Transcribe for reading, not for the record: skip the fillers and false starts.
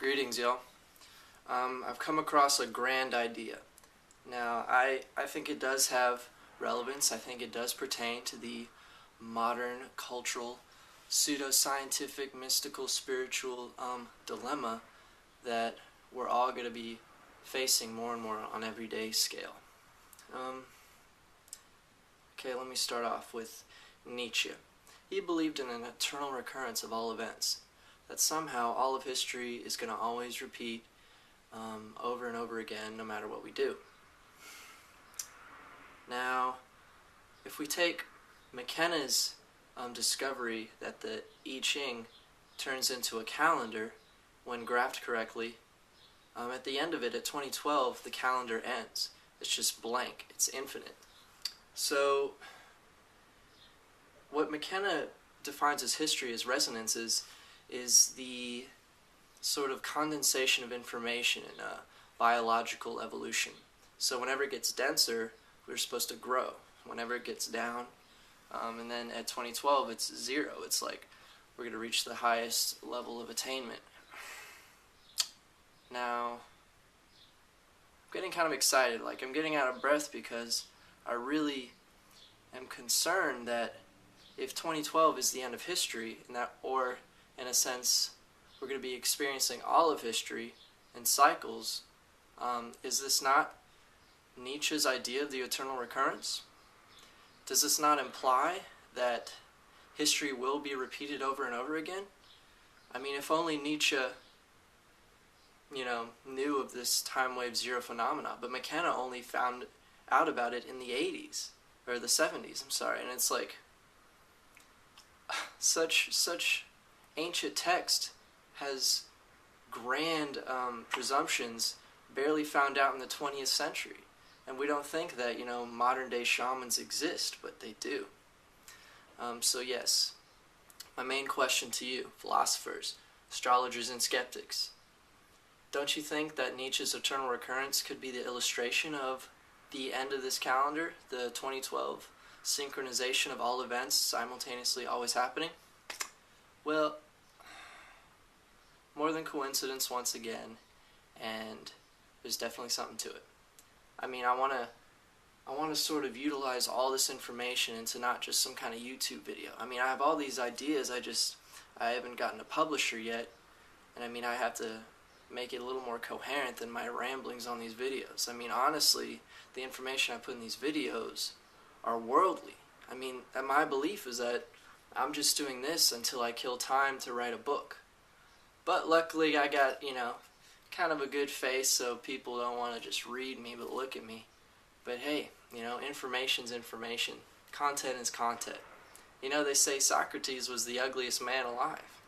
Greetings, y'all. I've come across a grand idea. Now, I think it does have relevance. I think it does pertain to the modern cultural, pseudoscientific, mystical, spiritual dilemma that we're all going to be facing more and more on everyday scale. Okay, let me start off with Nietzsche. He believed in an eternal recurrence of all events, that somehow all of history is going to always repeat over and over again no matter what we do. Now, if we take McKenna's discovery that the I-Ching turns into a calendar when graphed correctly, at the end of it, at 2012, the calendar ends. It's just blank. It's infinite. So, what McKenna defines as history as resonances is the sort of condensation of information in a biological evolution. So whenever it gets denser, we're supposed to grow. Whenever it gets down, and then at 2012 it's zero. It's like we're going to reach the highest level of attainment. Now, I'm getting kind of excited, like I'm getting out of breath because I really am concerned that if 2012 is the end of history, or in a sense, we're going to be experiencing all of history in cycles. Is this not Nietzsche's idea of the eternal recurrence? Does this not imply that history will be repeated over and over again? I mean, if only Nietzsche, knew of this time wave zero phenomena, but McKenna only found out about it in the 80s, or the 70s, I'm sorry, and it's like, such ancient text has grand presumptions barely found out in the 20th century. And we don't think that, modern day shamans exist, but they do. So yes, my main question to you, philosophers, astrologers, and skeptics, don't you think that Nietzsche's eternal recurrence could be the illustration of the end of this calendar, the 2012 synchronization of all events simultaneously always happening? Well, more than coincidence once again, and there's definitely something to it. I mean, I want to sort of utilize all this information into not just some kind of YouTube video. I mean, I have all these ideas, I haven't gotten a publisher yet, and I mean, I have to make it a little more coherent than my ramblings on these videos. I mean, honestly, the information I put in these videos are worldly. I mean, my belief is that I'm just doing this until I kill time to write a book. But luckily I got, kind of a good face, so people don't want to just read me but look at me. But hey, information's information. Content is content. They say Socrates was the ugliest man alive.